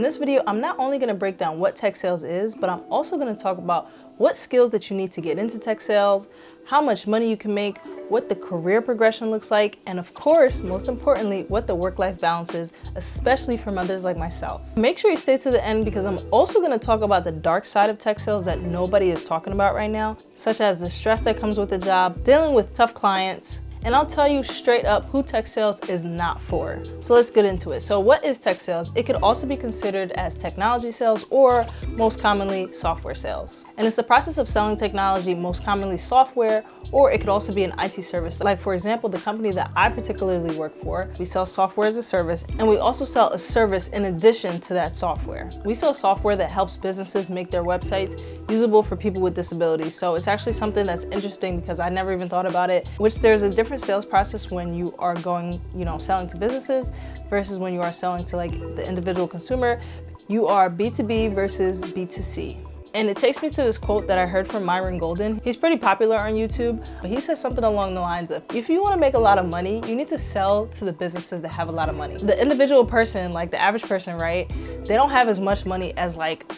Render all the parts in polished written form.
In this video, I'm not only gonna break down what tech sales is, but I'm also gonna talk about what skills that you need to get into tech sales, how much money you can make, what the career progression looks like, and of course, most importantly, what the work-life balance is, especially for mothers like myself. Make sure you stay to the end because I'm also gonna talk about the dark side of tech sales that nobody is talking about right now, such as the stress that comes with the job, dealing with tough clients, and I'll tell you straight up who tech sales is not for. So let's get into it. So what is tech sales? It could also be considered as technology sales or most commonly software sales. And it's the process of selling technology, most commonly software, or it could also be an IT service. Like for example, the company that I particularly work for, we sell software as a service, and we also sell a service in addition to that software. We sell software that helps businesses make their websites usable for people with disabilities. So it's actually something that's interesting because I never even thought about it, which there's a different sales process when you are going, selling to businesses versus when you are selling to like the individual consumer. You are B2B versus B2C. And it takes me to this quote that I heard from Myron Golden. He's pretty popular on YouTube, but he says something along the lines of, if you want to make a lot of money, you need to sell to the businesses that have a lot of money. The individual person, like the average person, right? They don't have as much money as like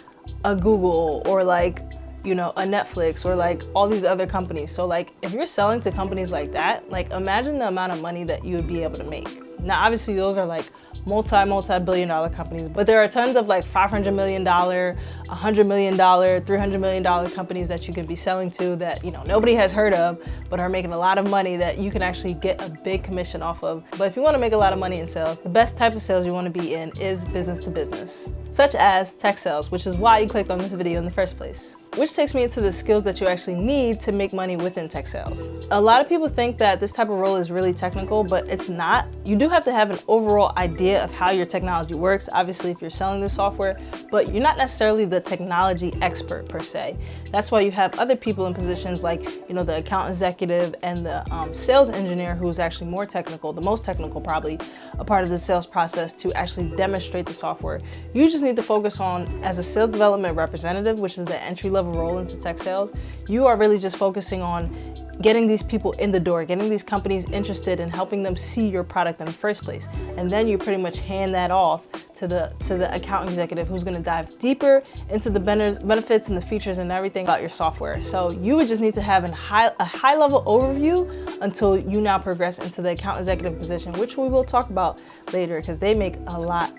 a Google or like, a Netflix or like all these other companies. So like if you're selling to companies like that, like imagine the amount of money that you would be able to make. Now, obviously those are like multi-billion dollar companies, but there are tons of like $500 million, $100 million, $300 million companies that you could be selling to that, nobody has heard of, but are making a lot of money that you can actually get a big commission off of. But if you want to make a lot of money in sales, the best type of sales you want to be in is business to business, such as tech sales, which is why you clicked on this video in the first place. Which takes me into the skills that you actually need to make money within tech sales. A lot of people think that this type of role is really technical, but it's not. You do have to have an overall idea of how your technology works, obviously if you're selling this software, but you're not necessarily the technology expert per se. That's why you have other people in positions like, the account executive and the sales engineer who's actually more technical, the most technical probably, a part of the sales process to actually demonstrate the software. You just need to focus on, as a sales development representative, which is the entry-level role into tech sales, you are really just focusing on getting these people in the door, getting these companies interested in helping them see your product in the first place. And then you pretty much hand that off to the account executive who's gonna dive deeper into the benefits and the features and everything about your software. So you would just need to have a high level overview until you now progress into the account executive position, which we will talk about later because they make a lot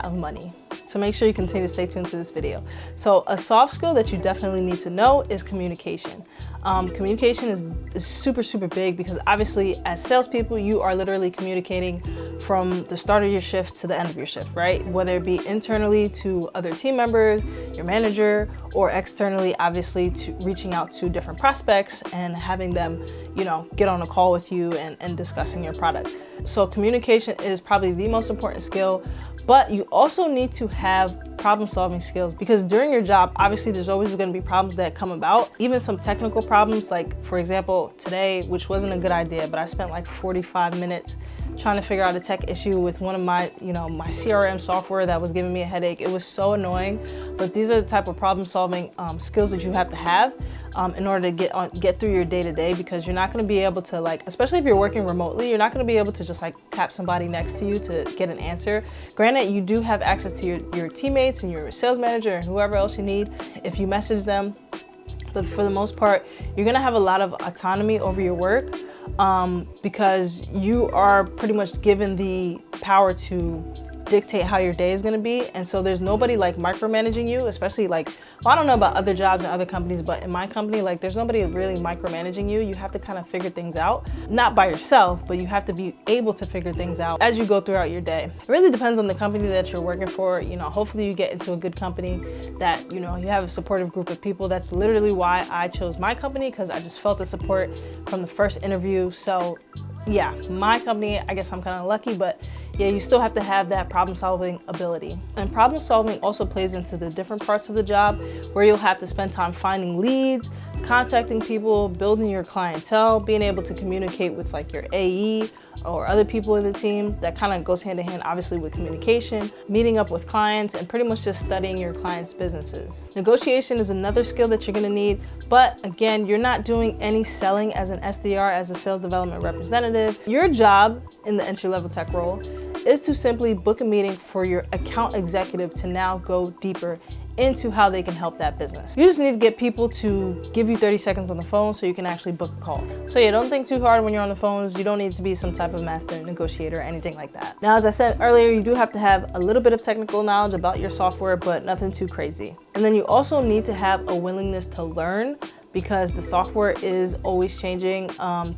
of money. So make sure you continue to stay tuned to this video. So a soft skill that you definitely need to know is communication. Communication is super big because obviously as salespeople, you are literally communicating from the start of your shift to the end of your shift, right? Whether it be internally to other team members, your manager, or externally, obviously to reaching out to different prospects and having them, get on a call with you and discussing your product. So communication is probably the most important skill. But you also need to have problem-solving skills because during your job, obviously there's always going to be problems that come about, even some technical problems. Like for example, today, which wasn't a good idea, but I spent like 45 minutes trying to figure out a tech issue with one of my, my CRM software that was giving me a headache. It was so annoying, but these are the type of problem-solving skills that you have to have in order to get through your day-to-day, because you're not going to be able to, like, especially if you're working remotely, you're not going to be able to just like tap somebody next to you to get an answer. Granted, you do have access to your teammates and your sales manager and whoever else you need if you message them, but for the most part, you're going to have a lot of autonomy over your work because you are pretty much given the power to dictate how your day is going to be. And so there's nobody like micromanaging you, especially like, well, I don't know about other jobs and other companies, but in my company, like there's nobody really micromanaging you. You have to kind of figure things out, not by yourself, but you have to be able to figure things out as you go throughout your day. It really depends on the company that you're working for. Hopefully you get into a good company that, you have a supportive group of people. That's literally why I chose my company, because I just felt the support from the first interview. So yeah, my company, I guess I'm kind of lucky, but yeah, you still have to have that problem-solving ability. And problem-solving also plays into the different parts of the job where you'll have to spend time finding leads, contacting people, building your clientele, being able to communicate with like your AE or other people in the team. That kind of goes hand in hand, obviously, with communication, meeting up with clients, and pretty much just studying your clients' businesses. Negotiation is another skill that you're gonna need, but again, you're not doing any selling as an SDR, as a sales development representative. Your job in the entry-level tech role is to simply book a meeting for your account executive to now go deeper into how they can help that business. You just need to get people to give you 30 seconds on the phone so you can actually book a call. So yeah, don't think too hard when you're on the phones. You don't need to be some type of master negotiator or anything like that. Now, as I said earlier, you do have to have a little bit of technical knowledge about your software, but nothing too crazy. And then you also need to have a willingness to learn, because the software is always changing,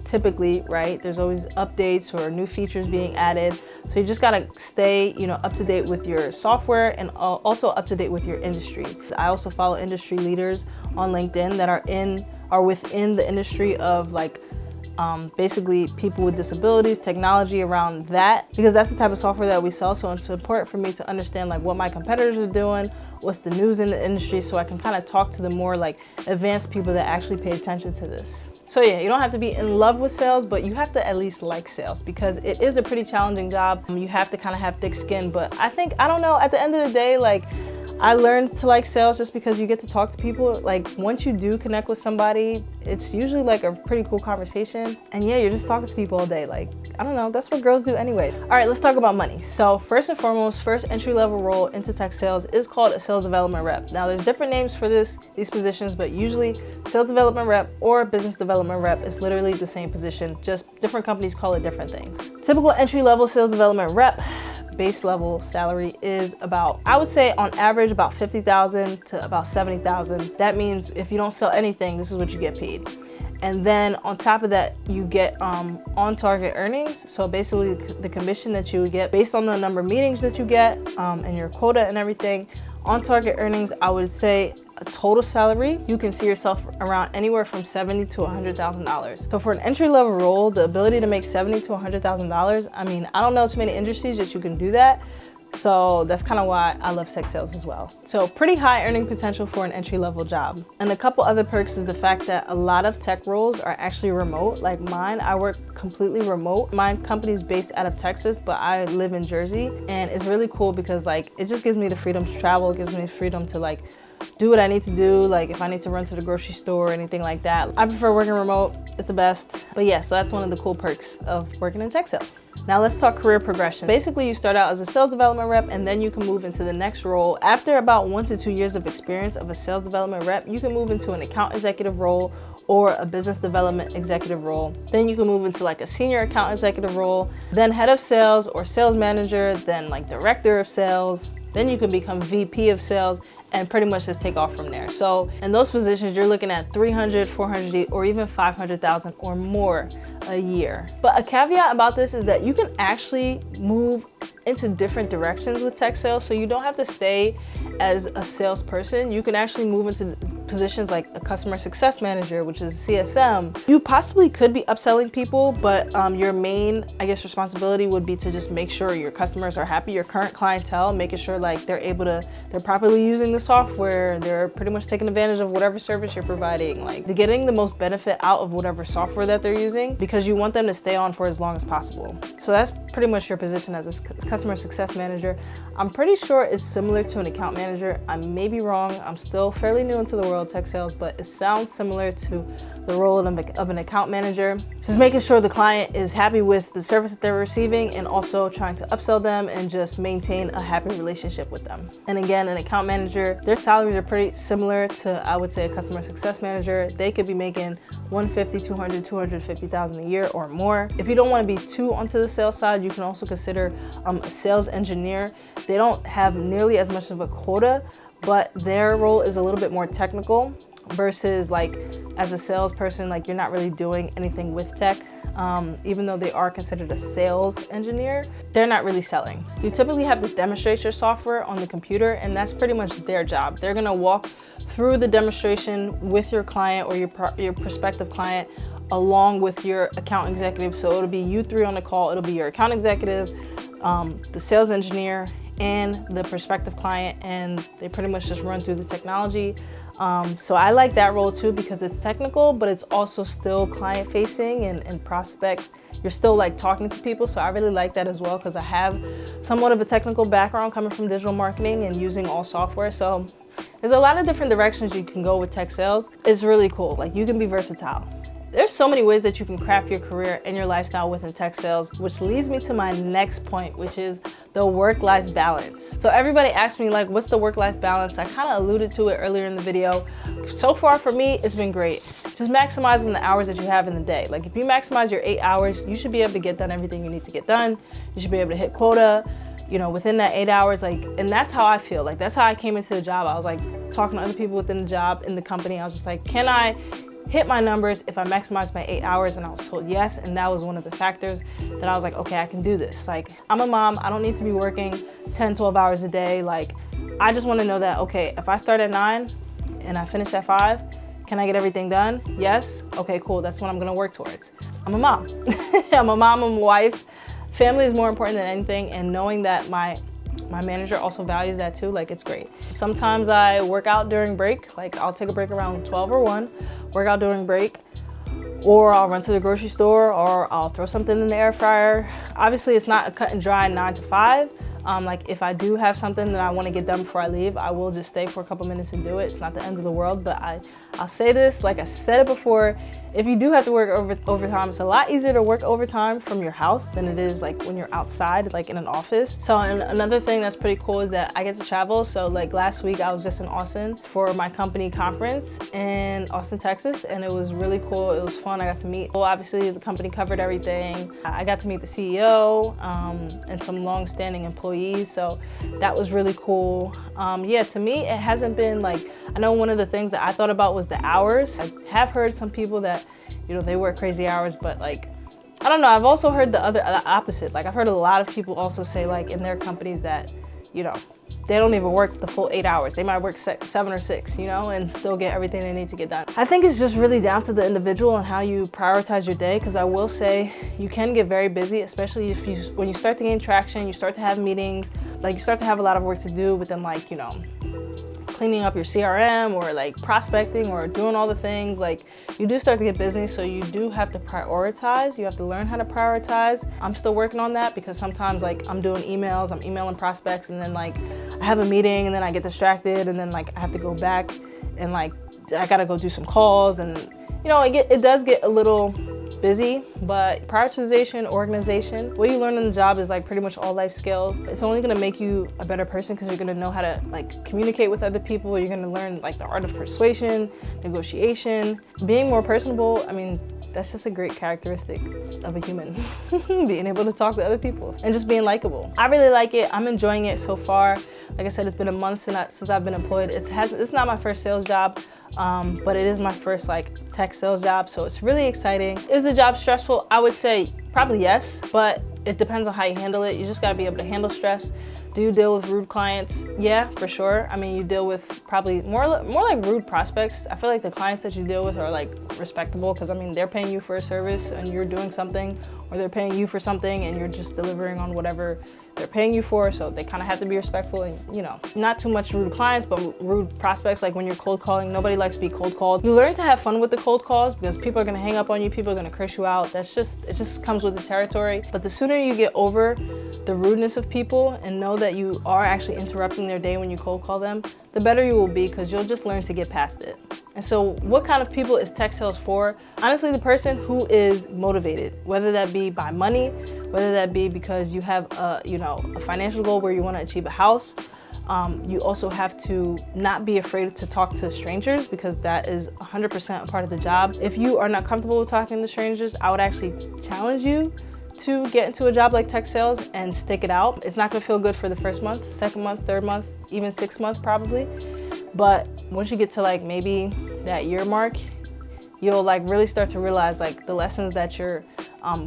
typically, right? There's always updates or new features being added. So you just gotta stay, up to date with your software and also up to date with your industry. I also follow industry leaders on LinkedIn that are within the industry of basically people with disabilities, technology around that, because that's the type of software that we sell. So it's important for me to understand what my competitors are doing, what's the news in the industry, so I can kind of talk to the more advanced people that actually pay attention to this. So yeah, you don't have to be in love with sales, but you have to at least like sales, because it is a pretty challenging job. You have to kind of have thick skin, but I don't know, at the end of the day, I learned to like sales just because you get to talk to people. Once you do connect with somebody, it's usually a pretty cool conversation. And yeah, you're just talking to people all day. I don't know, that's what girls do anyway. All right, let's talk about money. So first and foremost, first entry-level role into tech sales is called a sales development rep. Now there's different names for these positions, but usually sales development rep or business development rep is literally the same position, just different companies call it different things. Typical entry-level sales development rep base level salary is about, I would say on average, about $50,000 to about $70,000. That means if you don't sell anything, this is what you get paid. And then on top of that, you get on target earnings. So basically the commission that you would get based on the number of meetings that you get and your quota and everything. On target earnings, I would say a total salary, you can see yourself around anywhere from $70,000 to $100,000. So for an entry-level role, the ability to make $70,000 to $100,000, I don't know too many industries that you can do that. So that's kind of why I love tech sales as well. So pretty high earning potential for an entry-level job. And a couple other perks is the fact that a lot of tech roles are actually remote. Like mine, I work completely remote. My company's based out of Texas, but I live in Jersey. And it's really cool because it just gives me the freedom to travel. It gives me the freedom to do what I need to do, if I need to run to the grocery store or anything like that. I prefer working remote, it's the best. But yeah, so that's one of the cool perks of working in tech sales. Now let's talk career progression. Basically, you start out as a sales development rep and then you can move into the next role. After about 1 to 2 years of experience of a sales development rep, you can move into an account executive role or a business development executive role. Then you can move into a senior account executive role, then head of sales or sales manager, then director of sales. Then you can become VP of sales and pretty much just take off from there. So in those positions, you're looking at 300, 400, or even 500,000 or more a year. But a caveat about this is that you can actually move into different directions with tech sales. So you don't have to stay as a salesperson. You can actually move into positions like a customer success manager, which is a CSM. You possibly could be upselling people, but your main, responsibility would be to just make sure your customers are happy, your current clientele, making sure they're properly using the software, they're pretty much taking advantage of whatever service you're providing. They're getting the most benefit out of whatever software that they're using, because you want them to stay on for as long as possible. So that's pretty much your position as a customer success manager. I'm pretty sure it's similar to an account manager. I may be wrong. I'm still fairly new into the world of tech sales, but it sounds similar to the role of an account manager. Just making sure the client is happy with the service that they're receiving and also trying to upsell them and just maintain a happy relationship with them. And again, an account manager, their salaries are pretty similar to, I would say, a customer success manager. They could be making 150, 200, 250,000 a year or more. If you don't want to be too onto the sales side, you can also consider a sales engineer. They don't have nearly as much of a quota, but their role is a little bit more technical versus as a salesperson, you're not really doing anything with tech. Even though they are considered a sales engineer, they're not really selling. You typically have to demonstrate your software on the computer, and that's pretty much their job. They're gonna walk through the demonstration with your client or your prospective client along with your account executive. So it'll be you three on the call. It'll be your account executive, the sales engineer, and the prospective client, and they pretty much just run through the technology. So I like that role too because it's technical, but it's also still client facing and prospect. You're still talking to people. So I really like that as well because I have somewhat of a technical background coming from digital marketing and using all software. So there's a lot of different directions you can go with tech sales. It's really cool. You can be versatile. There's so many ways that you can craft your career and your lifestyle within tech sales, which leads me to my next point, which is the work-life balance. So everybody asks me like, what's the work-life balance? I kind of alluded to it earlier in the video. So far for me, it's been great. Just maximizing the hours that you have in the day. Like if you maximize your 8 hours, you should be able to get done everything you need to get done. You should be able to hit quota, you know, within that 8 hours, like, and that's how I feel. Like that's how I came into the job. I was like talking to other people within the job, in the company. I was just like, can I hit my numbers if I maximize my 8 hours? And I was told yes, and that was one of the factors that I was like, okay, I can do this. Like, I'm a mom, I don't need to be working 10, 12 hours a day. Like, I just wanna know that, okay, if I start at 9 and I finish at 5, can I get everything done? Yes, okay, cool, that's what I'm gonna work towards. I'm a mom. I'm a mom, I'm a wife. Family is more important than anything, and knowing that my manager also values that too, like it's great. Sometimes I work out during break, like I'll take a break around 12 or 1, work out during break, or I'll run to the grocery store, or I'll throw something in the air fryer. Obviously it's not a cut and dry 9 to 5. Like if I do have something that I want to get done before I leave, I will just stay for a couple minutes and do it. It's not the end of the world, but I'll say this, like I said it before, if you do have to work overtime, it's a lot easier to work overtime from your house than it is like when you're outside, like in an office. So and another thing that's pretty cool is that I get to travel. So like last week I was just in Austin for my company conference in Austin, Texas, and it was really cool. It was fun. I got to meet, well, obviously the company covered everything. I got to meet the CEO and some long-standing employees. So that was really cool. Yeah, to me, it hasn't been like, I know one of the things that I thought about was the hours. I have heard some people that, you know, they work crazy hours, but like, I don't know. I've also heard the opposite. Like I've heard a lot of people also say like in their companies that, you know, they don't even work the full 8 hours. They might work 7 or 6, you know, and still get everything they need to get done. I think it's just really down to the individual and how you prioritize your day. Because I will say you can get very busy, especially when you start to gain traction, you start to have meetings, like you start to have a lot of work to do within like, you know, cleaning up your CRM or like prospecting or doing all the things. Like you do start to get busy, so you do have to prioritize. You have to learn how to prioritize. I'm still working on that because sometimes like I'm doing emails, I'm emailing prospects, and then like I have a meeting and then I get distracted, and then like I have to go back and like I gotta go do some calls, and you know, it does get a little busy. But prioritization, organization, what you learn on the job is like pretty much all life skills. It's only gonna make you a better person because you're gonna know how to like communicate with other people. You're gonna learn like the art of persuasion, negotiation, being more personable. I mean, that's just a great characteristic of a human, being able to talk to other people and just being likable. I really like it. I'm enjoying it so far. Like I said, it's been a month since I've been employed. It's not my first sales job, but it is my first like tech sales job. So it's really exciting. Is the job stressful? I would say probably yes, but it depends on how you handle it. You just gotta be able to handle stress. Do you deal with rude clients? Yeah, for sure. I mean, you deal with probably more like rude prospects. I feel like the clients that you deal with are like respectable because I mean, they're paying you for a service and you're doing something, or they're paying you for something and you're just delivering on whatever they're paying you for. So they kind of have to be respectful, and you know, not too much rude clients, but rude prospects. Like when you're cold calling, nobody likes to be cold called. You learn to have fun with the cold calls because people are gonna hang up on you, people are gonna curse you out. It just comes with the territory. But the sooner you get over the rudeness of people and know that you are actually interrupting their day when you cold call them, the better you will be, because you'll just learn to get past it. And so what kind of people is tech sales for? Honestly, the person who is motivated, whether that be by money, whether that be because you have a financial goal where you want to achieve a house. You also have to not be afraid to talk to strangers, because that is 100% a part of the job. If you are not comfortable with talking to strangers, I would actually challenge you to get into a job like tech sales and stick it out. It's not gonna feel good for the first month, second month, third month, even 6th month probably. But once you get to like maybe that year mark, you'll like really start to realize like the lessons that you're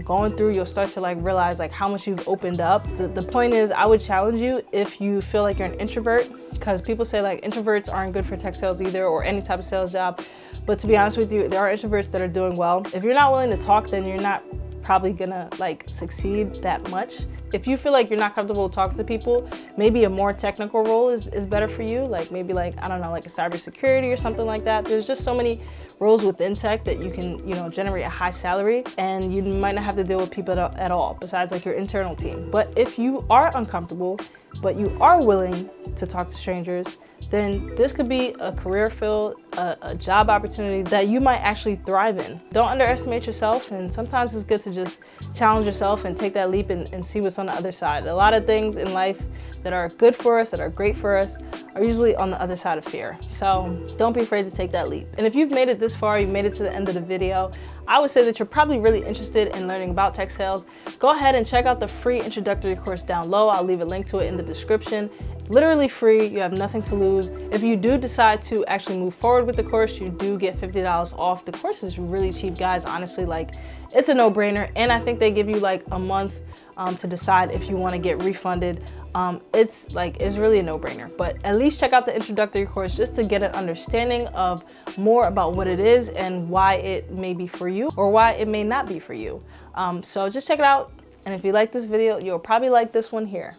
going through. You'll start to like realize like how much you've opened up. The point is, I would challenge you if you feel like you're an introvert, because people say like introverts aren't good for tech sales either, or any type of sales job. But to be honest with you, there are introverts that are doing well. If you're not willing to talk, then you're not probably gonna like succeed that much. If you feel like you're not comfortable talking to people, maybe a more technical role is better for you. Like maybe like, I don't know, like a cybersecurity or something like that. There's just so many roles within tech that you can, generate a high salary, and you might not have to deal with people at all besides like your internal team. But if you are uncomfortable, but you are willing to talk to strangers, then this could be a career field, a job opportunity that you might actually thrive in. Don't underestimate yourself, and sometimes it's good to just challenge yourself and take that leap and see what's on the other side. A lot of things in life that are good for us, that are great for us, are usually on the other side of fear. So don't be afraid to take that leap. And if you've made it this far, you made it to the end of the video, I would say that you're probably really interested in learning about tech sales. Go ahead and check out the free introductory course down low. I'll leave a link to it in the description. Literally free, you have nothing to lose. If you do decide to actually move forward with the course, you do get $50 off. The course is really cheap, guys. Honestly, like, it's a no-brainer. And I think they give you like a month to decide if you want to get refunded. It's really a no-brainer, but at least check out the introductory course just to get an understanding of more about what it is and why it may be for you or why it may not be for you. So just check it out. And if you like this video, you'll probably like this one here.